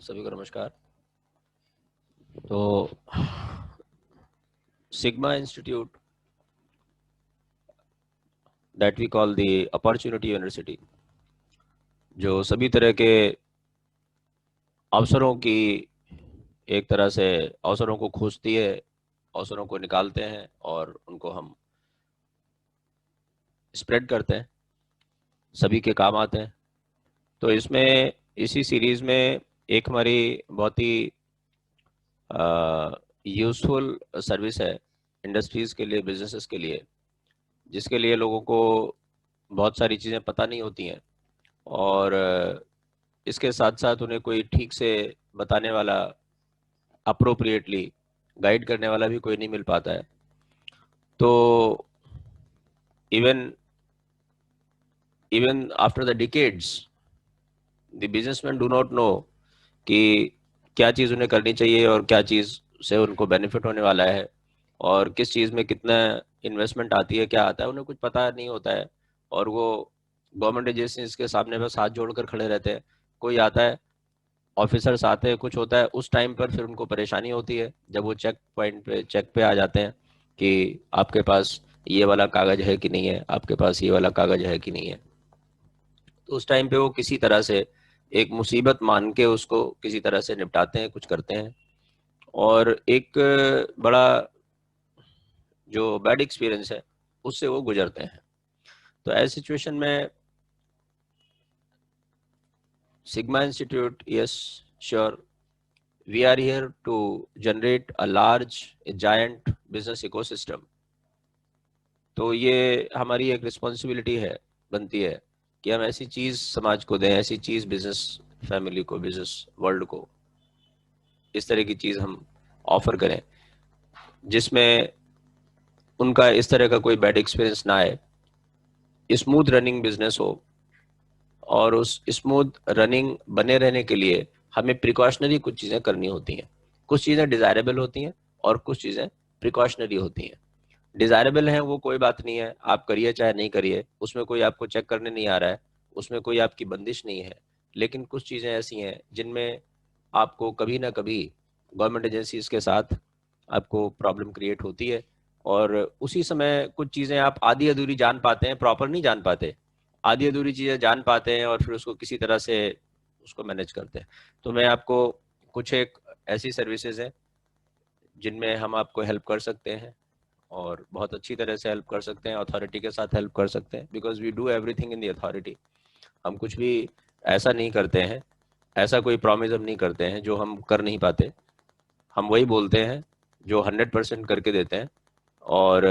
सभी को नमस्कार। तो Sigma Institute that we call the opportunity university, जो सभी तरह के अवसरों की एक तरह से अवसरों को खोजती है, अवसरों को निकालते हैं और उनको हम स्प्रेड करते हैं, सभी के काम आते हैं। तो इसमें इसी सीरीज़ में एक हमारी बहुत ही यूज़फुल सर्विस है इंडस्ट्रीज़ के लिए, बिजनेसेस के लिए, जिसके लिए लोगों को बहुत सारी चीज़ें पता नहीं होती हैं और इसके साथ साथ उन्हें कोई ठीक से बताने वाला, अप्रोप्रिएटली गाइड करने वाला भी कोई नहीं मिल पाता है। तो even even after the decades the businessman do not know कि क्या चीज़ उन्हें करनी चाहिए और क्या चीज़ से उनको बेनिफिट होने वाला है और किस चीज़ में कितना इन्वेस्टमेंट आती है, क्या आता है, उन्हें कुछ पता नहीं होता है। और वो गवर्नमेंट एजेंसीज के सामने बस हाथ जोड़कर खड़े रहते हैं। कोई आता है, ऑफिसर्स आते हैं, कुछ होता है, उस टाइम पर फिर उनको परेशानी होती है जब वो चेक पॉइंट पे, चेक पे आ जाते हैं कि आपके पास ये वाला कागज है कि नहीं है, आपके पास ये वाला कागज है कि नहीं है। तो उस टाइम पे वो किसी तरह से एक मुसीबत मान के उसको किसी तरह से निपटाते हैं, कुछ करते हैं। और एक बड़ा जो बैड एक्सपीरियंस है उससे वो गुजरते हैं। तो ऐसी सिचुएशन में sigma institute, yes, sure, we are here to generate a large, a giant business ecosystem. तो ये हमारी एक रिस्पॉन्सिबिलिटी है, बनती है कि हम ऐसी चीज़ समाज को दें, ऐसी चीज़ बिजनेस फैमिली को, बिजनेस वर्ल्ड को, इस तरह की चीज़ हम ऑफर करें जिसमें उनका इस तरह का कोई बैड एक्सपीरियंस ना आए, स्मूथ रनिंग बिजनेस हो। और उस स्मूथ रनिंग बने रहने के लिए हमें प्रिकॉशनरी कुछ चीज़ें करनी होती हैं। कुछ चीज़ें डिज़ायरेबल होती हैं और कुछ चीज़ें प्रिकॉशनरी होती हैं। डिज़ायरेबल हैं वो कोई बात नहीं है, आप करिए चाहे नहीं करिए, उसमें कोई आपको चेक करने नहीं आ रहा है, उसमें कोई आपकी बंदिश नहीं है। लेकिन कुछ चीज़ें ऐसी हैं जिनमें आपको कभी ना कभी गवर्नमेंट एजेंसीज के साथ आपको प्रॉब्लम क्रिएट होती है। और उसी समय कुछ चीज़ें आप आधी अधूरी जान पाते हैं, प्रॉपर नहीं जान पाते, आधी अधूरी चीज़ें जान पाते हैं और फिर उसको किसी तरह से उसको मैनेज करते हैं। तो मैं आपको कुछ एक ऐसी सर्विसेज हैं जिनमें हम आपको हेल्प कर सकते हैं और बहुत अच्छी तरह से हेल्प कर सकते हैं, अथॉरिटी के साथ हेल्प कर सकते हैं, because we do everything in the authority. हम कुछ भी ऐसा नहीं करते हैं, ऐसा कोई प्रॉमिस हम नहीं करते हैं जो हम कर नहीं पाते। हम वही बोलते हैं जो 100% करके देते हैं। और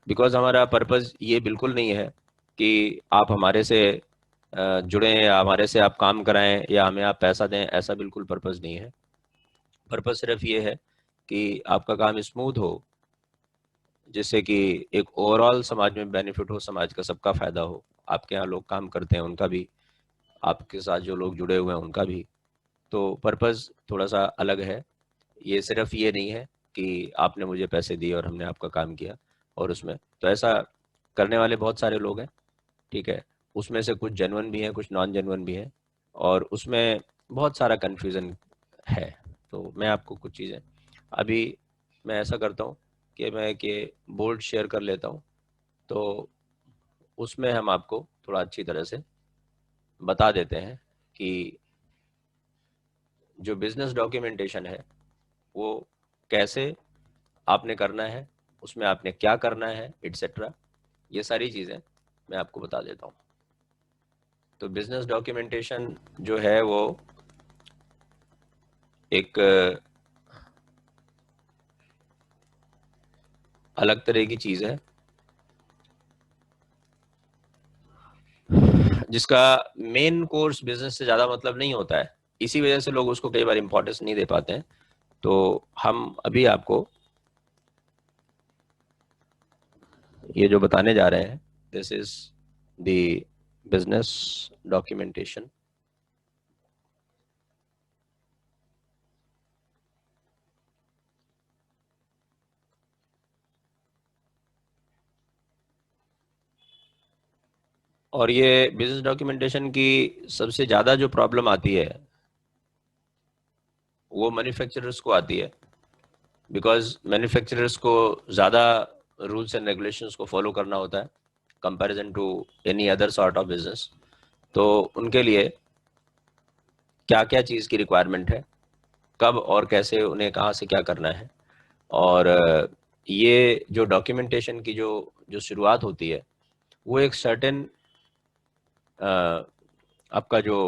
बिकॉज हमारा पर्पज़ ये बिल्कुल नहीं है कि आप हमारे से जुड़ें या हमारे से आप काम कराएं या हमें आप पैसा दें, ऐसा बिल्कुल पर्पज़ नहीं है। पर्पज़ सिर्फ ये है कि आपका काम स्मूथ हो, जिससे कि एक ओवरऑल समाज में बेनिफिट हो, समाज का सबका फायदा हो। आपके यहाँ लोग काम करते हैं उनका भी, आपके साथ जो लोग जुड़े हुए हैं उनका भी। तो पर्पज़ थोड़ा सा अलग है। ये सिर्फ ये नहीं है कि आपने मुझे पैसे दिए और हमने आपका काम किया। और उसमें तो ऐसा करने वाले बहुत सारे लोग हैं, ठीक है, उसमें से कुछ जेन्युइन भी हैं, कुछ नॉन जेन्युइन भी हैं, और उसमें बहुत सारा कन्फ्यूज़न है। तो मैं आपको कुछ चीज़ें अभी, मैं ऐसा करता हूँ कि मैं एक ये बोर्ड शेयर कर लेता हूँ, तो उसमें हम आपको थोड़ा अच्छी तरह से बता देते हैं कि जो बिजनेस डॉक्यूमेंटेशन है वो कैसे आपने करना है, उसमें आपने क्या करना है, एटसेट्रा, ये सारी चीज़ें मैं आपको बता देता हूँ। तो बिजनेस डॉक्यूमेंटेशन जो है वो एक अलग तरह की चीज़ है जिसका मेन कोर्स बिजनेस से ज़्यादा मतलब नहीं होता है। इसी वजह से लोग उसको कई बार इंपॉर्टेंस नहीं दे पाते हैं। तो हम अभी आपको ये जो बताने जा रहे हैं, this is the business documentation. और ये बिजनेस डॉक्यूमेंटेशन की सबसे ज़्यादा जो प्रॉब्लम आती है वो मैन्युफैक्चरर्स को आती है, बिकॉज मैन्युफैक्चरर्स को ज़्यादा रूल्स एंड रेगुलेशंस को फॉलो करना होता है comparison to any other sort of business. तो उनके लिए क्या क्या चीज़ की रिक्वायरमेंट है, कब और कैसे उन्हें कहाँ से क्या करना है, और ये जो डॉक्यूमेंटेशन की जो जो शुरुआत होती है वो एक सर्टेन आपका जो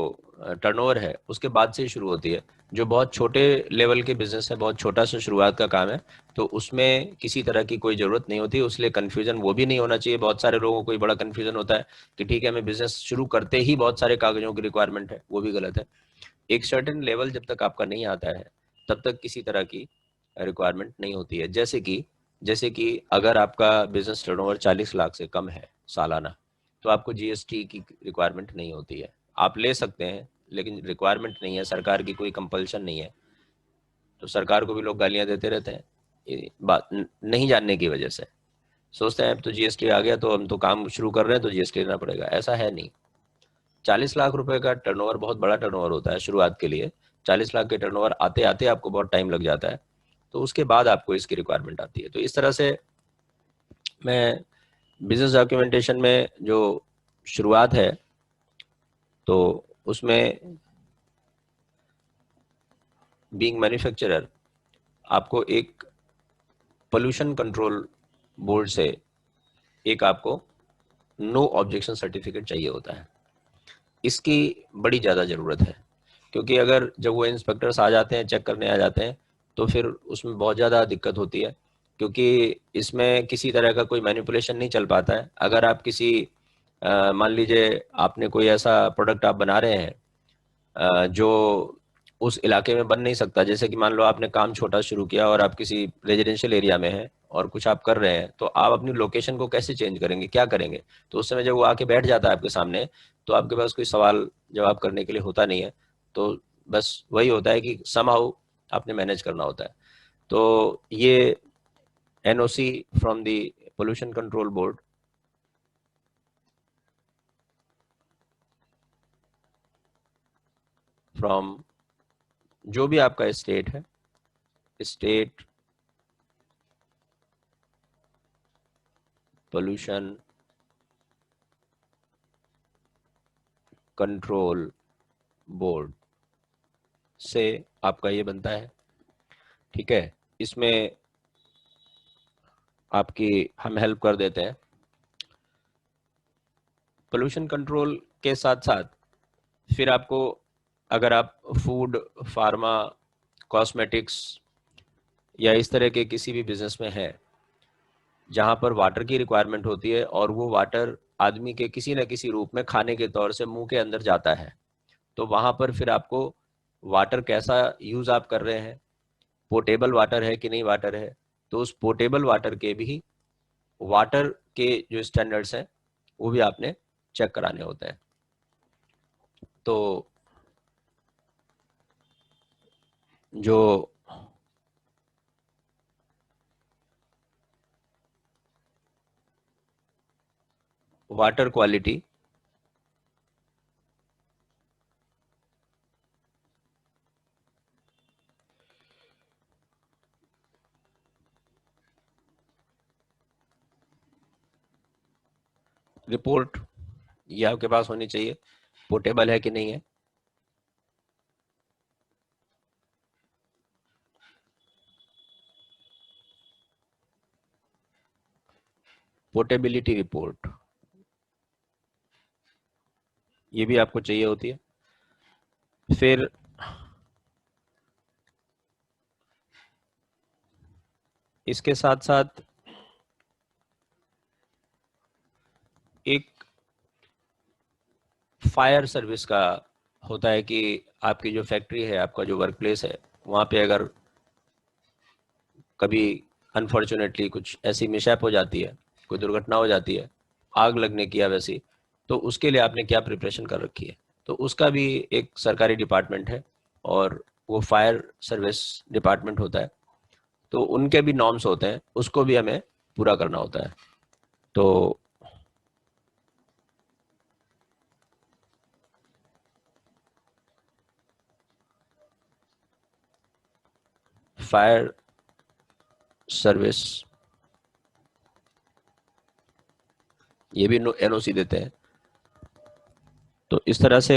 टर्नओवर है उसके बाद से ही शुरू होती है। जो बहुत छोटे लेवल के बिजनेस है, बहुत छोटा सा शुरुआत का काम है, तो उसमें किसी तरह की कोई ज़रूरत नहीं होती, उसलिए कन्फ्यूजन वो भी नहीं होना चाहिए। बहुत सारे लोगों को बड़ा कन्फ्यूजन होता है कि ठीक है हमें बिजनेस शुरू करते ही बहुत सारे कागजों की रिक्वायरमेंट है, वो भी गलत है। एक सर्टेन लेवल जब तक आपका नहीं आता है तब तक किसी तरह की रिक्वायरमेंट नहीं होती है। जैसे कि अगर आपका बिजनेस टर्नओवर 40 लाख से कम है सालाना, तो आपको जीएसटी की रिक्वायरमेंट नहीं होती है। आप ले सकते हैं लेकिन रिक्वायरमेंट नहीं है, सरकार की कोई कंपल्शन नहीं है। तो सरकार को भी लोग गालियां देते रहते हैं ये बात नहीं जानने की वजह से। सोचते हैं अब तो जीएसटी आ गया तो हम तो काम शुरू कर रहे हैं तो जीएसटी देना पड़ेगा, ऐसा है नहीं। 40 लाख रुपए का टर्नओवर बहुत बड़ा टर्नओवर होता है शुरुआत के लिए। 40 लाख के टर्नओवर आते आते आपको बहुत टाइम लग जाता है, तो उसके बाद आपको इसकी रिक्वायरमेंट आती है। तो इस तरह से मैं बिजनेस डॉक्यूमेंटेशन में जो शुरुआत है तो उसमें बीइंग मैन्युफैक्चरर आपको एक पोल्यूशन कंट्रोल बोर्ड से एक आपको नो ऑब्जेक्शन सर्टिफिकेट चाहिए होता है। इसकी बड़ी ज़्यादा ज़रूरत है, क्योंकि अगर जब वो इंस्पेक्टर्स आ जाते हैं, चेक करने आ जाते हैं, तो फिर उसमें बहुत ज़्यादा दिक्कत होती है, क्योंकि इसमें किसी तरह का कोई मैनिपुलेशन नहीं चल पाता है। अगर आप किसी मान लीजिए आपने कोई ऐसा प्रोडक्ट आप बना रहे हैं जो उस इलाके में बन नहीं सकता, जैसे कि मान लो आपने काम छोटा शुरू किया और आप किसी रेजिडेंशियल एरिया में हैं और कुछ आप कर रहे हैं, तो आप अपनी लोकेशन को कैसे चेंज करेंगे, क्या करेंगे? तो उस समय जब वो आके बैठ जाता है आपके सामने, तो आपके पास कोई सवाल जवाब करने के लिए होता नहीं है। तो बस वही होता है कि समहाउ आपने मैनेज करना होता है। तो ये NOC from the pollution control board from जो भी आपका स्टेट है, स्टेट पोल्यूशन कंट्रोल बोर्ड से आपका ये बनता है। ठीक है, इसमें आपकी हम हेल्प कर देते हैं। पोल्यूशन कंट्रोल के साथ साथ फिर आपको, अगर आप फूड, फार्मा, कॉस्मेटिक्स या इस तरह के किसी भी बिजनेस में है जहां पर वाटर की रिक्वायरमेंट होती है और वो वाटर आदमी के किसी न किसी रूप में खाने के तौर से मुंह के अंदर जाता है, तो वहां पर फिर आपको वाटर कैसा यूज आप कर रहे हैं, पोर्टेबल वाटर है कि नहीं वाटर है, तो उस पोर्टेबल वाटर के भी वाटर के जो स्टैंडर्ड्स हैं वो भी आपने चेक कराने होते हैं। तो जो वाटर क्वालिटी रिपोर्ट ये आपके पास होनी चाहिए, पोर्टेबल है कि नहीं है। पोर्टेबिलिटी रिपोर्ट ये भी आपको चाहिए होती है। फिर इसके साथ साथ एक फायर सर्विस का होता है कि आपकी जो फैक्ट्री है, आपका जो वर्क प्लेस है, वहाँ पे अगर कभी अनफॉर्चुनेटली कुछ ऐसी मिसहैप हो जाती है, कोई दुर्घटना हो जाती है, आग लगने की या वैसी, तो उसके लिए आपने क्या प्रिपरेशन कर रखी है, तो उसका भी एक सरकारी डिपार्टमेंट है और वो फायर सर्विस डिपार्टमेंट होता है। तो उनके भी नॉर्म्स होते हैं, उसको भी हमें पूरा करना होता है। तो फायर सर्विस, ये भी एनओसी देते हैं। तो इस तरह से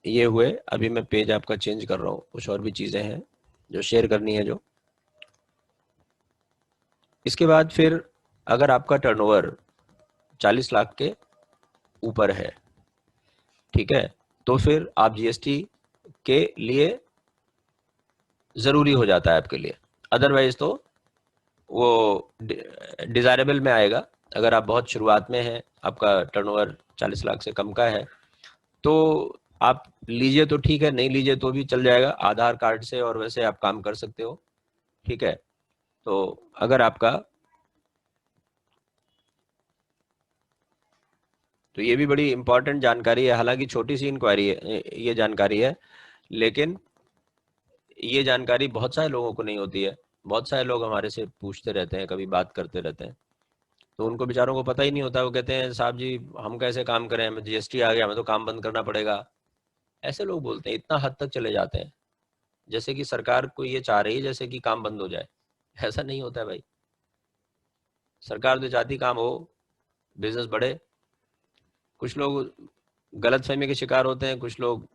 ये हुए। अभी मैं पेज आपका चेंज कर रहा हूँ, कुछ और भी चीज़ें हैं जो शेयर करनी है जो। इसके बाद फिर अगर आपका टर्नओवर 40 लाख के ऊपर है, ठीक है, तो फिर आप जीएसटी के लिए ज़रूरी हो जाता है आपके लिए। अदरवाइज तो वो डिज़ायरेबल में आएगा। अगर आप बहुत शुरुआत में हैं, आपका टर्नओवर 40 लाख से कम का है, तो आप लीजिए तो ठीक है, नहीं लीजिए तो भी चल जाएगा, आधार कार्ड से और वैसे आप काम कर सकते हो, ठीक है। तो अगर आपका, तो ये भी बड़ी इंपॉर्टेंट जानकारी है, हालांकि छोटी सी इंक्वायरी है ये जानकारी है, लेकिन ये जानकारी बहुत सारे लोगों को नहीं होती है। बहुत सारे लोग हमारे से पूछते रहते हैं, कभी बात करते रहते हैं, तो उनको बेचारों को पता ही नहीं होता। वो कहते हैं साहब जी हम कैसे काम करें, हमें जीएसटी आ गया, हमें तो काम बंद करना पड़ेगा। ऐसे लोग बोलते हैं, इतना हद तक चले जाते हैं जैसे कि सरकार को ये चाह रही है जैसे कि काम बंद हो जाए। ऐसा नहीं होता है भाई। सरकार तो चाहती काम हो, बिजनेस बढ़े। कुछ लोग गलतफहमी के शिकार होते हैं, कुछ लोग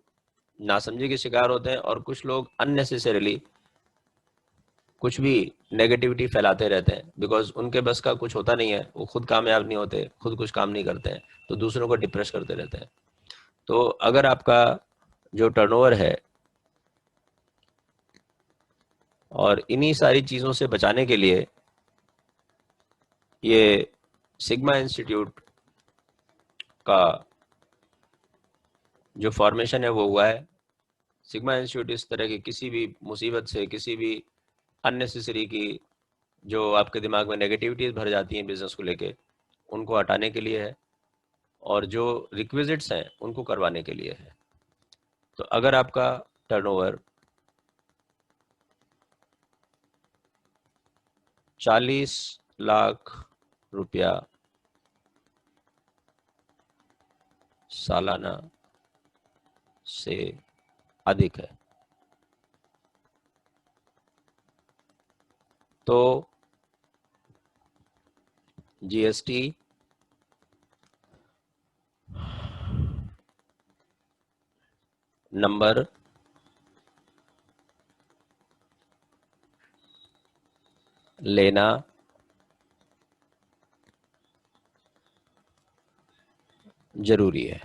नासमझी के शिकार होते हैं, और कुछ लोग अननेसेसरीली कुछ भी नेगेटिविटी फैलाते रहते हैं, बिकॉज उनके बस का कुछ होता नहीं है, वो खुद कामयाब नहीं होते, खुद कुछ काम नहीं करते हैं, तो दूसरों को डिप्रेस करते रहते हैं। तो अगर आपका जो टर्नओवर है, और इन्हीं सारी चीज़ों से बचाने के लिए ये सिग्मा इंस्टीट्यूट का जो फॉर्मेशन है वो हुआ है। सिग्मा इंस्टीट्यूट इस तरह की किसी भी मुसीबत से, किसी भी अननेसेसरी की जो आपके दिमाग में नेगेटिविटीज भर जाती हैं बिजनेस को लेके, उनको हटाने के लिए है, और जो रिक्विजिट्स हैं उनको करवाने के लिए है। तो अगर आपका टर्नओवर 40 लाख रुपया सालाना से अधिक है, तो जीएसटी नंबर लेना जरूरी है।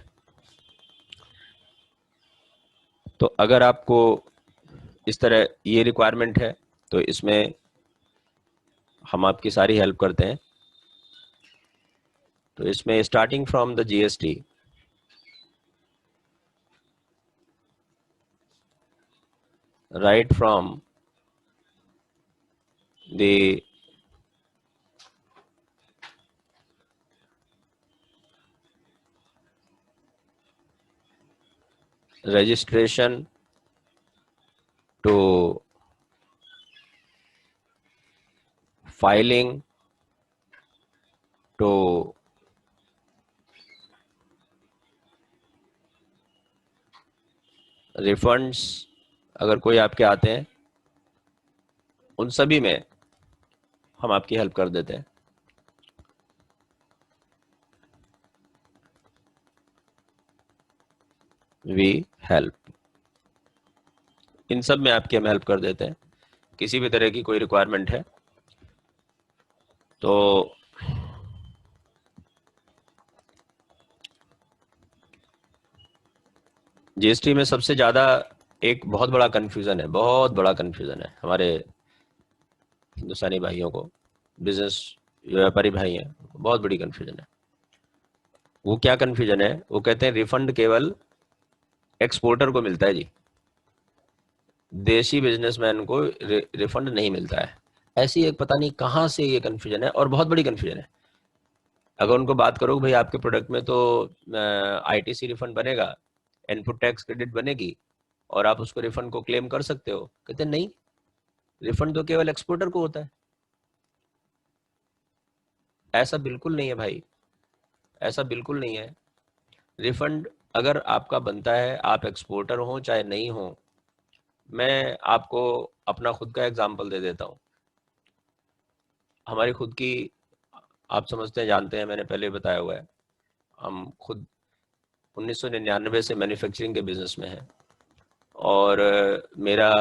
तो अगर आपको इस तरह ये रिक्वायरमेंट है, तो इसमें हम आपकी सारी हेल्प करते हैं। तो इसमें starting from the GST, right from the registration to filing to refunds अगर कोई आपके आते हैं, उन सभी में हम आपकी हेल्प कर देते हैं। वी हेल्प, इन सब में आपकी हम हेल्प कर देते हैं। किसी भी तरह की कोई रिक्वायरमेंट है तो जीएसटी में सबसे ज़्यादा एक बहुत बड़ा कन्फ्यूज़न है, बहुत बड़ा कन्फ्यूज़न है हमारे हिंदुस्तानी भाइयों को, बिजनेस व्यापारी भाई हैं, बहुत बड़ी कन्फ्यूज़न है। वो क्या कन्फ्यूज़न है? वो कहते हैं रिफंड केवल एक्सपोर्टर को मिलता है जी, देशी बिजनेसमैन को रिफंड नहीं मिलता है। ऐसी एक पता नहीं कहाँ से ये कन्फ्यूजन है, और बहुत बड़ी कन्फ्यूजन है। अगर उनको बात करो भाई आपके प्रोडक्ट में तो आईटीसी रिफंड बनेगा, इनपुट टैक्स क्रेडिट बनेगी, और आप उसको रिफंड को क्लेम कर सकते हो, कहते हैं नहीं, रिफंड तो केवल एक्सपोर्टर को होता है। ऐसा बिल्कुल नहीं है भाई, ऐसा बिल्कुल नहीं है। रिफंड अगर आपका बनता है, आप एक्सपोर्टर हो चाहे नहीं हो, मैं आपको अपना खुद का एग्जांपल दे देता हूँ। हमारी खुद की, आप समझते हैं, जानते हैं, मैंने पहले बताया हुआ है, हम खुद 1999 से मैन्युफैक्चरिंग के बिजनेस में हैं और मेरा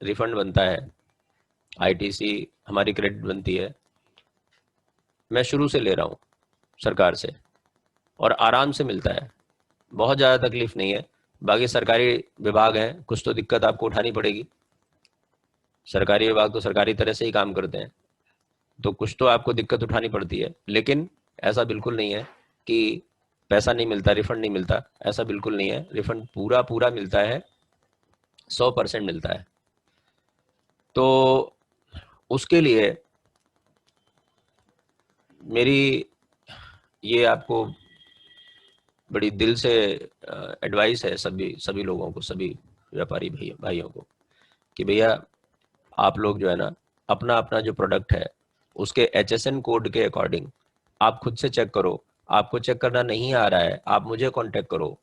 रिफंड बनता है, आईटीसी हमारी क्रेडिट बनती है, मैं शुरू से ले रहा हूँ सरकार से और आराम से मिलता है, बहुत ज़्यादा तकलीफ नहीं है। बाकी सरकारी विभाग हैं, कुछ तो दिक्कत आपको उठानी पड़ेगी, सरकारी विभाग तो सरकारी तरह से ही काम करते हैं, तो कुछ तो आपको दिक्कत उठानी पड़ती है। लेकिन ऐसा बिल्कुल नहीं है कि पैसा नहीं मिलता, रिफंड नहीं मिलता, ऐसा बिल्कुल नहीं है। रिफंड पूरा पूरा मिलता है, 100% मिलता है। तो उसके लिए मेरी ये आपको बड़ी दिल से एडवाइस है सभी लोगों को, सभी व्यापारी भाइयों को, कि भैया आप लोग जो है ना, अपना अपना जो प्रोडक्ट है उसके HSN कोड के अकॉर्डिंग आप खुद से चेक करो। आपको चेक करना नहीं आ रहा है, आप मुझे कांटेक्ट करो,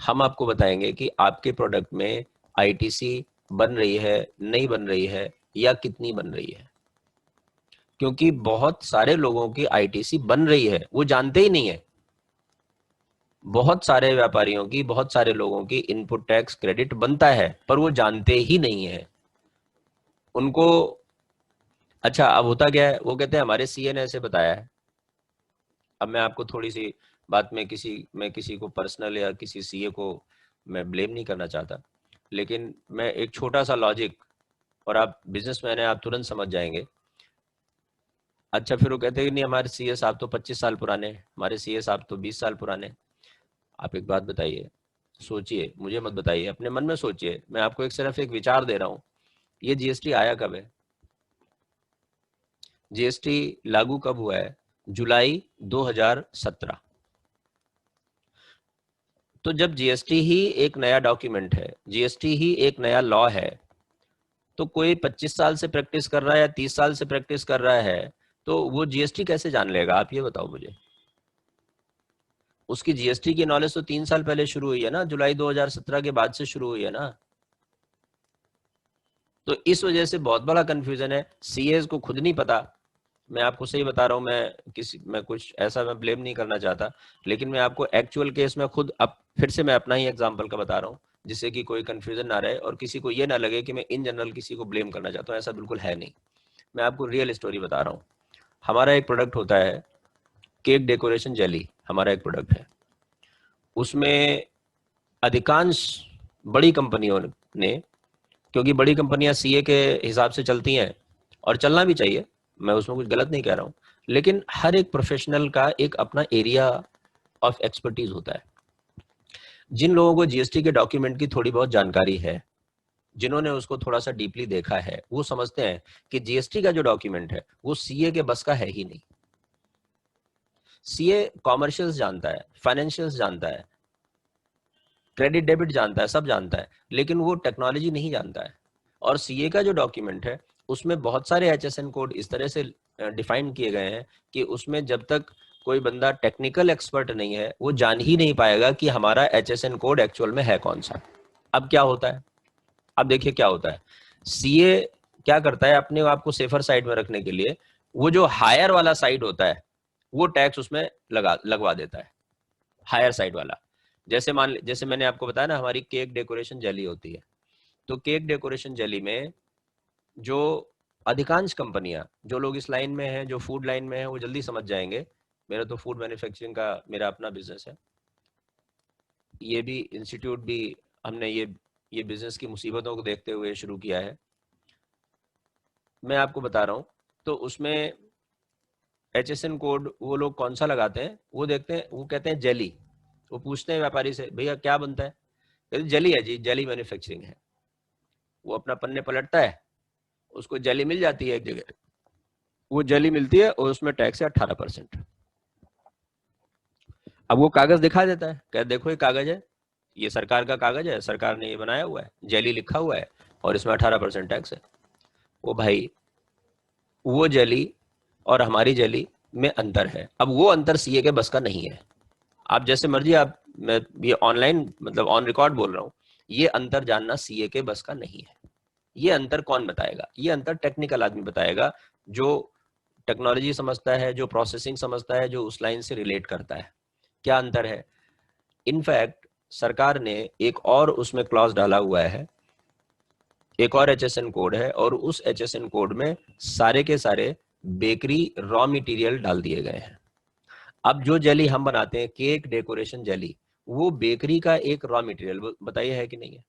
हम आपको बताएंगे कि आपके प्रोडक्ट में ITC बन रही है, नहीं बन रही है, या कितनी बन रही है। क्योंकि बहुत सारे लोगों की ITC बन रही है, वो जानते ही नहीं है। बहुत सारे व्यापारियों की, बहुत सारे लोगों की इनपुट टैक्स क्रेडिट बनता है, पर वो जानते ही नहीं है उनको। अच्छा, अब होता क्या है, वो कहते हैं हमारे CA ने ऐसे बताया है। अब मैं आपको थोड़ी सी बात में किसी को पर्सनल या किसी CA को मैं ब्लेम नहीं करना चाहता, लेकिन मैं एक छोटा सा लॉजिक, और आप बिजनेसमैन हैं, आप तुरंत समझ जाएंगे। अच्छा, फिर वो कहते हैं कि नहीं, हमारे CA साहब तो 25 साल पुराने हैं, हमारे CA साहब तो 20 साल पुराने हैं। आप एक बात बताइए, सोचिए, मुझे मत बताइए, अपने मन में सोचिए, मैं आपको एक सिर्फ एक विचार दे रहा हूँ। ये GST आया कब है? GST लागू कब हुआ है? जुलाई 2017। तो जब GST ही एक नया डॉक्यूमेंट है, GST ही एक नया लॉ है, तो कोई 25 साल से प्रैक्टिस कर रहा है या 30 साल से प्रैक्टिस कर रहा है, तो वो GST कैसे जान लेगा? आप ये बताओ मुझे। उसकी GST की नॉलेज तो 3 साल पहले शुरू हुई है ना, जुलाई 2017 के बाद से शुरू हुई है ना। तो इस वजह से बहुत बड़ा कंफ्यूजन है, CAs को खुद नहीं पता। मैं आपको सही बता रहा हूँ, मैं कुछ ऐसा मैं ब्लेम नहीं करना चाहता, लेकिन मैं आपको एक्चुअल केस में खुद, अब फिर से मैं अपना ही एग्जांपल का बता रहा हूँ, जिससे कि कोई कंफ्यूजन ना रहे और किसी को ये ना लगे कि मैं इन जनरल किसी को ब्लेम करना चाहता हूँ, ऐसा बिल्कुल है नहीं। मैं आपको रियल स्टोरी बता रहा हूँ। हमारा एक प्रोडक्ट होता है, केक डेकोरेशन जेली, हमारा एक प्रोडक्ट है। उसमें अधिकांश बड़ी कंपनियों ने, क्योंकि बड़ी कंपनियां CA के हिसाब से चलती हैं, और चलना भी चाहिए, मैं उसमें कुछ गलत नहीं कह रहा हूं, लेकिन हर एक प्रोफेशनल का एक अपना एरिया ऑफ एक्सपर्टीज होता है। जिन लोगों को GST के डॉक्यूमेंट की थोड़ी बहुत जानकारी है, जिन्होंने उसको थोड़ा सा डीपली देखा है, वो समझते हैं कि GST का जो डॉक्यूमेंट है वो CA के बस का है ही नहीं। CA कॉमर्शियल्स जानता है, फाइनेंशियल्स जानता है, क्रेडिट डेबिट जानता है, सब जानता है, लेकिन वो टेक्नोलॉजी नहीं जानता है। और CA का जो डॉक्यूमेंट है उसमें बहुत सारे HSN कोड इस तरह से डिफाइन किए गए हैं कि उसमें जब तक कोई बंदा टेक्निकल एक्सपर्ट नहीं है, वो जान ही नहीं पाएगा कि हमारा HSN कोड एक्चुअल में है कौन सा। अब क्या होता है, अब देखिए क्या होता है। CA क्या करता है, अपने आप को सेफर साइड में रखने के लिए, वो जो हायर वाला साइड होता है वो टैक्स उसमें लगवा देता है, हायर साइड वाला। जैसे मैंने आपको बताया ना, हमारी केक डेकोरेशन जेली होती है, तो केक डेकोरेशन जेली में जो अधिकांश कंपनियां, जो लोग इस लाइन में हैं, जो फूड लाइन में हैं, वो जल्दी समझ जाएंगे। मेरा तो फूड मैन्युफैक्चरिंग का मेरा अपना बिजनेस है, ये भी इंस्टीट्यूट भी हमने ये बिजनेस की मुसीबतों को देखते हुए शुरू किया है। मैं आपको बता रहा हूँ, तो उसमें HSN कोड वो लोग कौन सा लगाते हैं, वो देखते हैं, वो कहते हैं जेली। वो पूछते हैं व्यापारी से, भैया क्या बनता है? कहते जेली है जी, जेली मैन्युफैक्चरिंग है। वो अपना पन्ने पलटता है, उसको जेली मिल जाती है एक जगह, वो जेली मिलती है और उसमें टैक्स है 18%। अब वो कागज दिखा देता है, कहते देखो ये कागज है, ये सरकार का कागज है, सरकार ने ये बनाया हुआ है, जेली लिखा हुआ है और इसमें 18% टैक्स है। वो भाई, वो जेली और हमारी जेली में अंतर है। अब वो अंतर CA के बस का नहीं है। आप जैसे मर्जी, आप, मैं ये ऑनलाइन मतलब ऑन रिकॉर्ड बोल रहा हूँ, ये अंतर जानना CA के बस का नहीं है। ये अंतर कौन बताएगा? ये अंतर टेक्निकल आदमी बताएगा, जो टेक्नोलॉजी समझता है, जो प्रोसेसिंग समझता है, जो उस लाइन से रिलेट करता है। क्या अंतर है? इनफैक्ट सरकार ने एक और उसमें क्लॉज डाला हुआ है, एक और HSN कोड है, और उस HSN कोड में सारे के सारे बेकरी रॉ मटेरियल डाल दिए गए हैं। अब जो जेली हम बनाते हैं, केक डेकोरेशन जेली, वो बेकरी का एक रॉ मटेरियल, बताइए है कि नहीं है?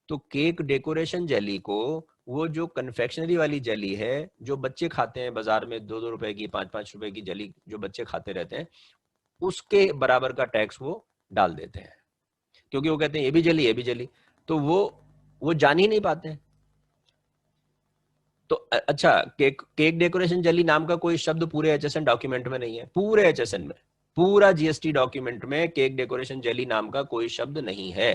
तो केक डेकोरेशन जेली को, वो जो कन्फेक्शनरी वाली जेली है जो बच्चे खाते हैं बाजार में, 2-2 रुपए की, 5-5 रुपए की जेली जो बच्चे खाते रहते हैं, उसके बराबर का टैक्स वो डाल देते हैं, क्योंकि वो कहते हैं ये भी जेली, ये भी जेली, तो वो जान ही नहीं पाते हैं। तो अच्छा, केक डेकोरेशन जेली नाम का कोई शब्द पूरे HSN डॉक्यूमेंट में नहीं है, पूरे HSN में, पूरा GST डॉक्यूमेंट में केक डेकोरेशन जेली नाम का कोई शब्द नहीं है।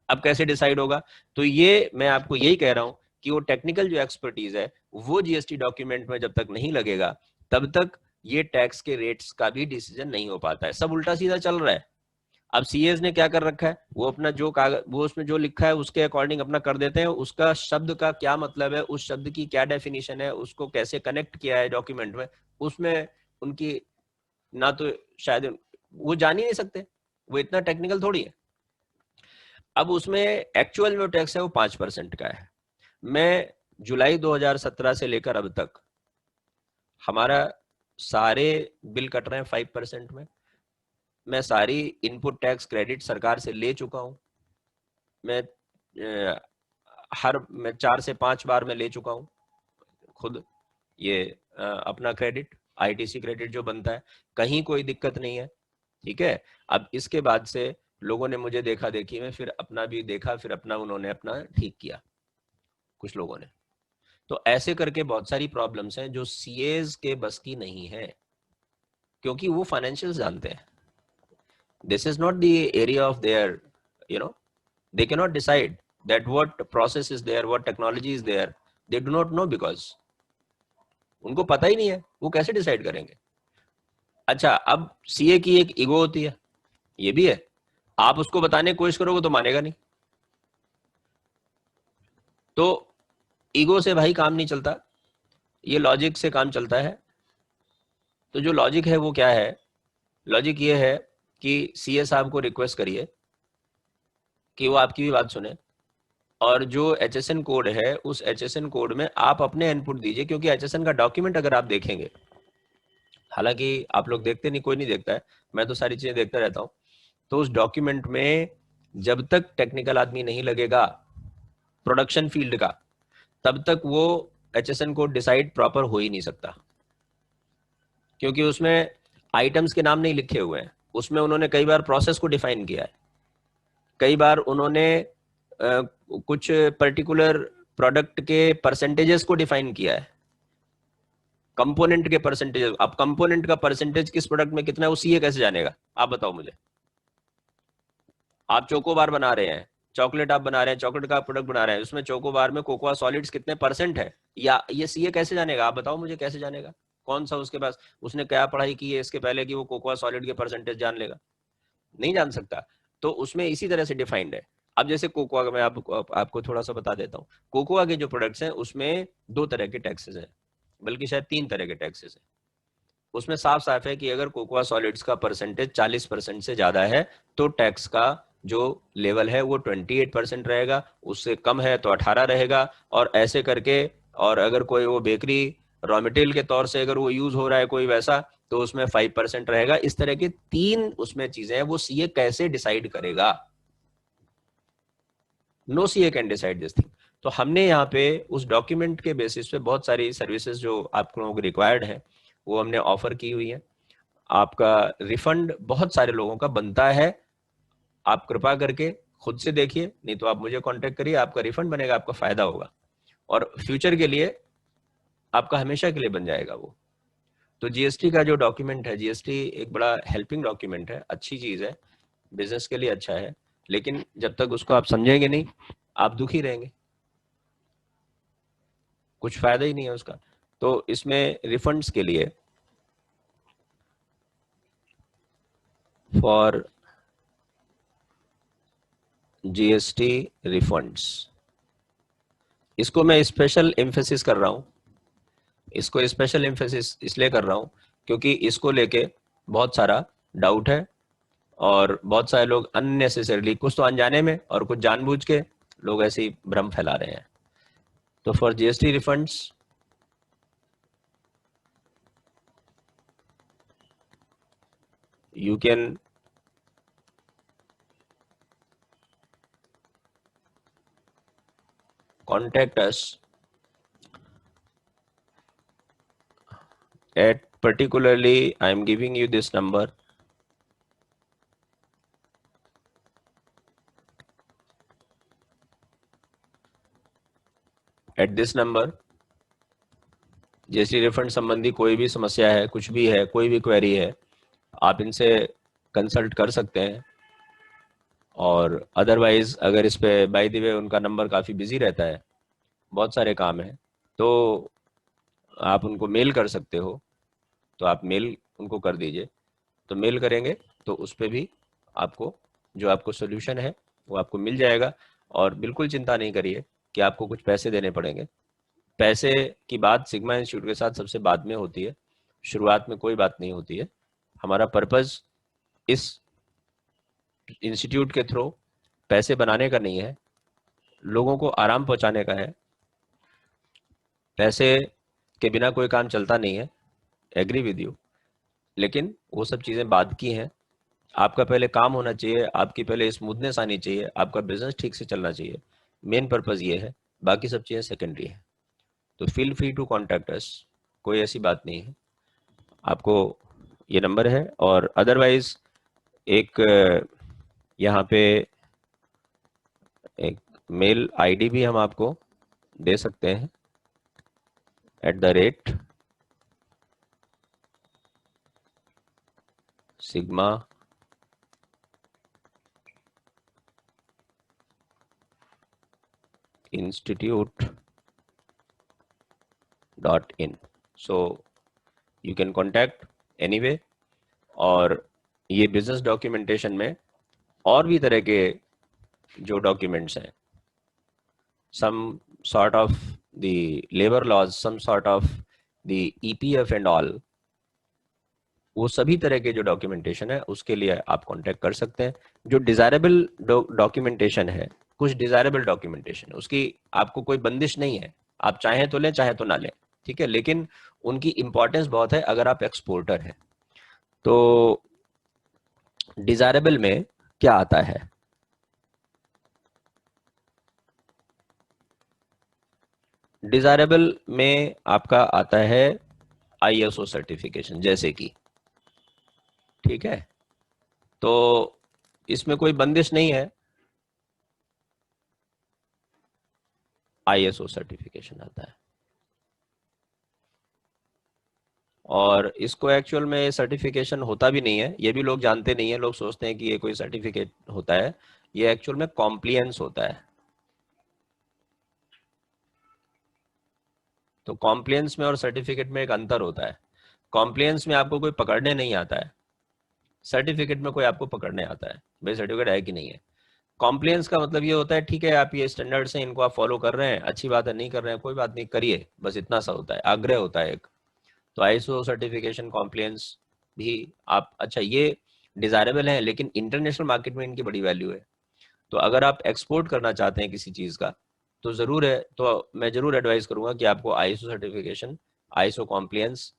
अब कैसे डिसाइड होगा? तो ये मैं आपको यही कह रहा हूं कि वो टेक्निकल जो एक्सपर्टीज है वो GST डॉक्यूमेंट में जब तक नहीं लगेगा, तब तक ये टैक्स के रेट्स का भी डिसीजन नहीं हो पाता है। सब उल्टा सीधा चल रहा है। अब सीएस ने क्या कर रखा है, वो अपना जो कागज, वो उसमें जो लिखा है उसके अकॉर्डिंग अपना कर देते हैं, उसका शब्द का क्या मतलब है, उस शब्द की क्या डेफिनेशन है, उसको कैसे कनेक्ट किया है डॉक्यूमेंट में, उसमें उनकी ना तो शायद वो जान ही नहीं सकते, वो इतना टेक्निकल थोड़ी है। अब उसमें एक्चुअल जो टैक्स है वो 5% का है। मैं जुलाई 2017 से लेकर अब तक हमारा सारे बिल कट रहे हैं 5% में। मैं सारी इनपुट टैक्स क्रेडिट सरकार से ले चुका हूं। मैं मैं 4 से 5 बार मैं ले चुका हूं खुद ये अपना क्रेडिट, ITC क्रेडिट जो बनता है, कहीं कोई दिक्कत नहीं है। ठीक है। अब इसके बाद से लोगों ने मुझे देखा देखी में फिर अपना भी देखा, फिर अपना उन्होंने अपना ठीक किया कुछ लोगों ने। तो ऐसे करके बहुत सारी प्रॉब्लम्स हैं जो CAs के बस की नहीं है, क्योंकि वो फाइनेंशियल जानते हैं। This is not the area of their, you know, they cannot decide that what process is there, what technology is there, they do not know, because उनको पता ही नहीं है, वो कैसे डिसाइड करेंगे? अच्छा, अब CA की एक ईगो होती है, ये भी है, आप उसको बताने की कोशिश करोगे तो मानेगा नहीं। तो ईगो से भाई काम नहीं चलता, ये लॉजिक से काम चलता है। तो जो लॉजिक है वो क्या है? लॉजिक ये है कि CA साहब को रिक्वेस्ट करिए कि वो आपकी भी बात सुने, और जो HSN कोड है उस HSN कोड में आप अपने इनपुट दीजिए, क्योंकि HSN का डॉक्यूमेंट अगर आप देखेंगे, हालांकि आप लोग देखते नहीं, कोई नहीं देखता है, मैं तो सारी चीजें देखता रहता हूं, तो उस डॉक्यूमेंट में जब तक टेक्निकल आदमी नहीं लगेगा प्रोडक्शन फील्ड का, तब तक वो HSN कोड डिसाइड प्रॉपर हो ही नहीं सकता, क्योंकि उसमें आइटम्स के नाम नहीं लिखे हुए हैं। उसमें उन्होंने कई बार प्रोसेस को डिफाइन किया है, कई बार उन्होंने कुछ पर्टिकुलर प्रोडक्ट के परसेंटेजेस को डिफाइन किया है, कंपोनेंट के परसेंटेज। अब कंपोनेंट का परसेंटेज किस प्रोडक्ट में कितना है वो CA कैसे जानेगा? आप बताओ मुझे। आप चोकोबार बना रहे हैं, चॉकलेट आप बना रहे हैं, चॉकलेट का प्रोडक्ट बना रहे हैं, उसमें चोकोबार में कोकोआ सॉलिड्स कितने परसेंट है, या ये CA कैसे जानेगा? आप बताओ मुझे, कैसे जानेगा? कौन सा उसके पास, उसने क्या पढ़ाई की है इसके पहले कि वो कोकोआ सॉलिड के परसेंटेज जान लेगा? नहीं जान सकता। तो उसमें इसी तरह से डिफाइंड है। अब जैसे कोकोआ का मैं आपको थोड़ा सा बता देता हूँ। कोकोआ के जो प्रोडक्ट्स हैं उसमें 2 तरह के टैक्सेस हैं, बल्कि शायद 3 तरह के टैक्सेस हैं। उसमें साफ साफ है कि अगर कोकोआ सॉलिड्स का परसेंटेज 40% से ज्यादा है तो टैक्स का जो लेवल है वो 28% रहेगा, उससे कम है तो 18 रहेगा, और ऐसे करके। और अगर कोई वो बेकरी रॉ मटेरियल के तौर से अगर वो यूज हो रहा है कोई वैसा, तो उसमें 5% रहेगा। इस तरह के 3 उसमें चीजें हैं। वो CA कैसे डिसाइड करेगा? No CA can decide this thing. तो हमने यहाँ पे उस डॉक्यूमेंट के बेसिस पे बहुत सारी सर्विसेज जो आप लोगों को रिक्वायर्ड है वो हमने ऑफर की हुई है। आपका रिफंड बहुत सारे लोगों का बनता है, आप कृपा करके खुद से देखिए, नहीं तो आप मुझे कांटेक्ट करिए, आपका रिफंड बनेगा, आपका फायदा होगा, और फ्यूचर के लिए आपका हमेशा के लिए बन जाएगा वो। तो GST का जो डॉक्यूमेंट है, GST एक बड़ा हेल्पिंग डॉक्यूमेंट है, अच्छी चीज है, बिजनेस के लिए अच्छा है, लेकिन जब तक उसको आप समझेंगे नहीं आप दुखी रहेंगे, कुछ फायदा ही नहीं है उसका। तो इसमें रिफंड्स के लिए, फॉर GST refunds, इसको मैं स्पेशल एम्फेसिस कर रहा हूँ, इसको स्पेशल एम्फेसिस इसलिए कर रहा हूँ क्योंकि इसको लेके बहुत सारा डाउट है और बहुत सारे लोग अननेसेसरली, कुछ तो अनजाने में और कुछ जानबूझ के लोग ऐसे ही भ्रम फैला रहे हैं। तो for GST refunds you can contact us at, particularly I am giving you this number, at this number। GST refund संबंधी कोई भी समस्या है, कुछ भी है, कोई भी क्वेरी है, आप इनसे कंसल्ट कर सकते हैं। और अदरवाइज अगर इस पे बाय द वे उनका नंबर काफ़ी बिजी रहता है, बहुत सारे काम हैं, तो आप उनको मेल कर सकते हो। तो आप मेल उनको कर दीजिए, तो मेल करेंगे तो उस पर भी आपको जो आपको सोल्यूशन है वो आपको मिल जाएगा। और बिल्कुल चिंता नहीं करिए कि आपको कुछ पैसे देने पड़ेंगे। पैसे की बात सिग्मा इंस्टीट्यूट के साथ सबसे बाद में होती है, शुरुआत में कोई बात नहीं होती है। हमारा पर्पज़ इस इंस्टीट्यूट के थ्रू पैसे बनाने का नहीं है, लोगों को आराम पहुंचाने का है। पैसे के बिना कोई काम चलता नहीं है, एग्री विद यू, लेकिन वो सब चीज़ें बाद की हैं। आपका पहले काम होना चाहिए, आपकी पहले स्मूथनेस आनी चाहिए, आपका बिजनेस ठीक से चलना चाहिए। मेन पर्पज़ ये है, बाकी सब चीज़ें सेकेंडरी है। तो feel free to contact us, कोई ऐसी बात नहीं है। आपको ये नंबर है, और अदरवाइज एक यहाँ पे एक मेल आईडी भी हम आपको दे सकते हैं, @sigma institute.in। So you can contact anyway. और ये बिजनेस डॉक्यूमेंटेशन में और भी तरह के जो डॉक्यूमेंट्स हैं, some sort of the labor laws, some sort of the EPF and all, वो सभी तरह के जो डॉक्यूमेंटेशन है उसके लिए आप कांटेक्ट कर सकते हैं। जो डिजायरेबल डॉक्यूमेंटेशन है, कुछ डिजायरेबल डॉक्यूमेंटेशन, उसकी आपको कोई बंदिश नहीं है, आप चाहें तो लें चाहे तो ना लें, ठीक है, लेकिन उनकी इंपॉर्टेंस बहुत है अगर आप एक्सपोर्टर हैं। तो डिजायरेबल में क्या आता है? डिजायरेबल में आपका आता है ISO सर्टिफिकेशन, जैसे कि, ठीक है, तो इसमें कोई बंदिश नहीं है, ISO सर्टिफिकेशन आता है। और इसको एक्चुअल में सर्टिफिकेशन होता भी नहीं है, ये भी लोग जानते नहीं है, लोग सोचते हैं कि ये कोई सर्टिफिकेट होता है, ये एक्चुअल में कॉम्प्लियंस होता है। तो कॉम्प्लियंस में और सर्टिफिकेट में एक अंतर होता है। कॉम्प्लियंस में आपको कोई पकड़ने नहीं आता है, सर्टिफिकेट में कोई आपको पकड़ने आता है, भाई सर्टिफिकेट है कि नहीं है। कॉम्प्लियंस का मतलब ये होता है, ठीक है आप ये स्टैंडर्ड्स हैं, इनको आप फॉलो कर रहे हैं, अच्छी बात है, नहीं कर रहे हैं कोई बात नहीं, करिए, बस इतना सा होता है, आग्रह होता है एक। तो ISO सर्टिफिकेशन कॉम्प्लियंस भी आप, अच्छा ये डिजायरेबल है, लेकिन इंटरनेशनल मार्केट में इनकी बड़ी वैल्यू है। तो अगर आप एक्सपोर्ट करना चाहते हैं किसी चीज़ का, तो ज़रूर है, तो मैं ज़रूर एडवाइस करूंगा कि आपको ISO सर्टिफिकेशन, ISO कॉम्प्लियंस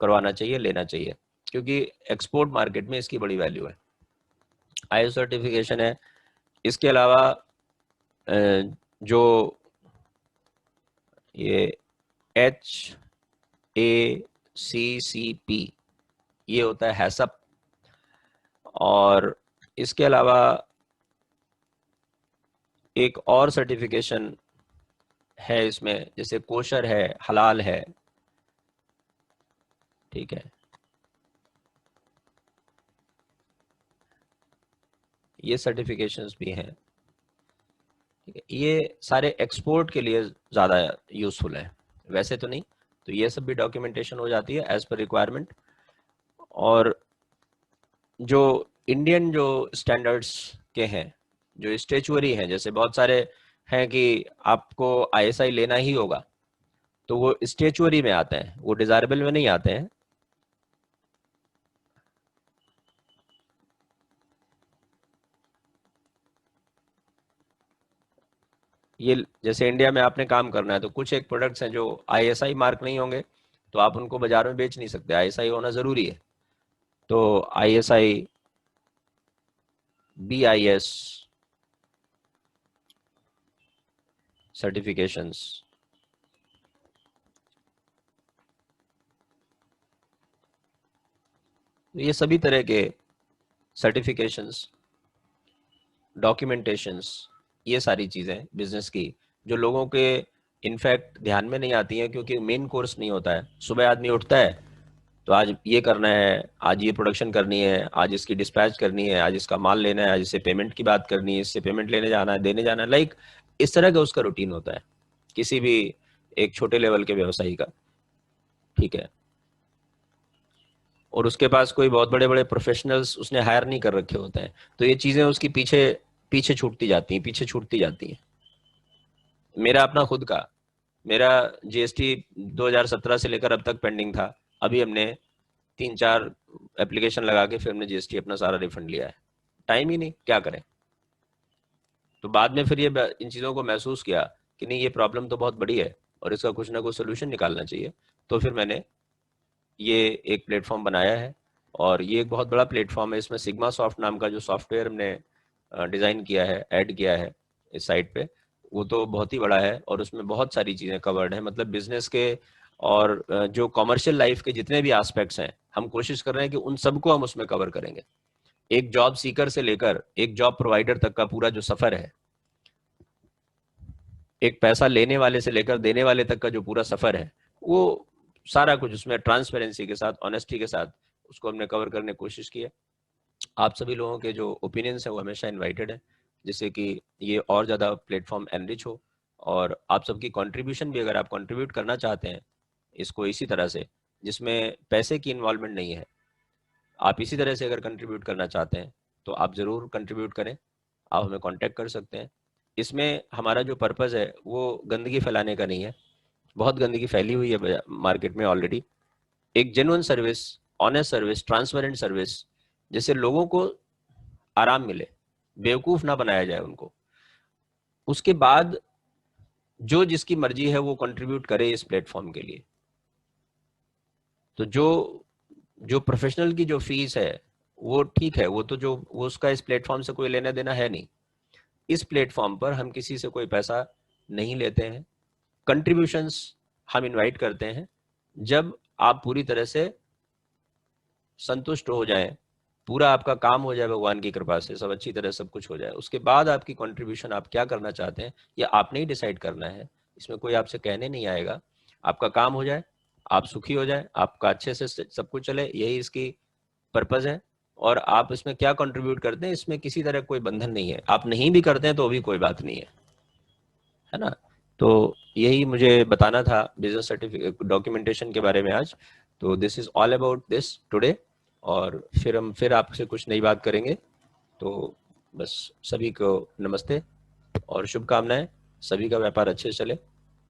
करवाना चाहिए, लेना चाहिए, क्योंकि एक्सपोर्ट मार्केट में इसकी बड़ी वैल्यू है। ISO सर्टिफिकेशन है। इसके अलावा जो ये HACCP, ये होता है हैसअप। और इसके अलावा एक और सर्टिफिकेशन है इसमें, जैसे कोशर है, हलाल है, ठीक है, ये सर्टिफिकेशंस भी हैं, ठीक है। ये सारे एक्सपोर्ट के लिए ज़्यादा यूजफुल है, वैसे तो नहीं। तो ये सब भी डॉक्यूमेंटेशन हो जाती है एज पर रिक्वायरमेंट। और जो इंडियन जो स्टैंडर्ड्स के हैं, जो स्टेचुअरी हैं, जैसे बहुत सारे हैं कि आपको ISI लेना ही होगा, तो वो स्टेचुअरी में आते हैं, वो डिजायरेबल में नहीं आते हैं। ये जैसे इंडिया में आपने काम करना है तो कुछ एक प्रोडक्ट्स हैं जो ISI मार्क नहीं होंगे, तो आप उनको बाजार में बेच नहीं सकते, ISI होना जरूरी है। तो ISI, BIS सर्टिफिकेशंस, ये सभी तरह के सर्टिफिकेशंस, डॉक्यूमेंटेशंस, ये सारी चीज़ें बिजनेस की जो लोगों के इनफैक्ट ध्यान में नहीं आती हैं, क्योंकि मेन कोर्स नहीं होता है। सुबह आदमी उठता है तो आज ये करना है, आज ये प्रोडक्शन करनी है, आज इसकी डिस्पैच करनी है, आज इसका माल लेना है, आज इससे पेमेंट की बात करनी है, इससे पेमेंट लेने जाना है, देने जाना है, लाइक इस तरह का उसका रूटीन होता है किसी भी एक छोटे लेवल के व्यवसायी का। ठीक है, और उसके पास कोई बहुत बड़े बड़े प्रोफेशनल्स उसने हायर नहीं कर रखे होते हैं, तो ये चीज़ें उसकी पीछे पीछे छूटती जाती हैं, पीछे छूटती जाती हैं। मेरा अपना खुद का, मेरा GST 2017 से लेकर अब तक पेंडिंग था। अभी हमने 3-4 एप्लीकेशन लगा के फिर हमने GST अपना सारा रिफंड लिया है। टाइम ही नहीं, क्या करें। तो बाद में फिर ये इन चीज़ों को महसूस किया कि नहीं, ये प्रॉब्लम तो बहुत बड़ी है और इसका कुछ ना कुछ सोल्यूशन निकालना चाहिए। तो फिर मैंने ये एक प्लेटफॉर्म बनाया है, और ये एक बहुत बड़ा प्लेटफॉर्म है। इसमें सिग्मा सॉफ्ट नाम का जो सॉफ्टवेयर हमने डिज़ाइन किया है, ऐड किया है इस साइट पे, वो तो बहुत ही बड़ा है और उसमें बहुत सारी चीज़ें कवर्ड है, मतलब बिजनेस के और जो कॉमर्शियल लाइफ के जितने भी एस्पेक्ट्स हैं, हम कोशिश कर रहे हैं कि उन सबको हम उसमें कवर करेंगे। एक जॉब सीकर से लेकर एक जॉब प्रोवाइडर तक का पूरा जो सफर है, एक पैसा लेने वाले से लेकर देने वाले तक का जो पूरा सफर है, वो सारा कुछ उसमें ट्रांसपेरेंसी के साथ, ऑनेस्टी के साथ उसको हमने कवर करने की कोशिश की है। आप सभी लोगों के जो ओपिनियंस हैं वो हमेशा इनवाइटेड है, जिससे कि ये और ज़्यादा प्लेटफॉर्म एनरिच हो। और आप सबकी कंट्रीब्यूशन भी, अगर आप कंट्रीब्यूट करना चाहते हैं इसको इसी तरह से, जिसमें पैसे की इन्वॉल्वमेंट नहीं है, आप इसी तरह से अगर कंट्रीब्यूट करना चाहते हैं तो आप ज़रूर कंट्रीब्यूट करें। आप हमें कांटेक्ट कर सकते हैं। इसमें हमारा जो पर्पज़ है वो गंदगी फैलाने का नहीं है। बहुत गंदगी फैली हुई है मार्केट में ऑलरेडी। एक genuine service, honest service, transparent service, जिससे लोगों को आराम मिले, बेवकूफ़ ना बनाया जाए उनको। उसके बाद जो जिसकी मर्जी है वो कंट्रीब्यूट करे इस प्लेटफॉर्म के लिए। तो जो जो प्रोफेशनल की जो फीस है वो ठीक है, वो तो जो वो उसका इस प्लेटफॉर्म से कोई लेना देना है नहीं। इस प्लेटफॉर्म पर हम किसी से कोई पैसा नहीं लेते हैं। कंट्रीब्यूशंस हम इनवाइट करते हैं जब आप पूरी तरह से संतुष्ट हो जाएं, पूरा आपका काम हो जाए भगवान की कृपा से, सब अच्छी तरह सब कुछ हो जाए, उसके बाद आपकी कंट्रीब्यूशन आप क्या करना चाहते हैं ये आपने ही डिसाइड करना है। इसमें कोई आपसे कहने नहीं आएगा। आपका काम हो जाए, आप सुखी हो जाए, आपका अच्छे से सब कुछ चले, यही इसकी पर्पज है। और आप इसमें क्या कंट्रीब्यूट करते हैं इसमें किसी तरह कोई बंधन नहीं है। आप नहीं भी करते हैं तो भी कोई बात नहीं है ना। तो यही मुझे बताना था बिजनेस सर्टिफिकेट डॉक्यूमेंटेशन के बारे में आज। तो this is all about this today, और फिर हम फिर आपसे कुछ नई बात करेंगे। तो बस सभी को नमस्ते और शुभकामनाएं। सभी का व्यापार अच्छे से चले।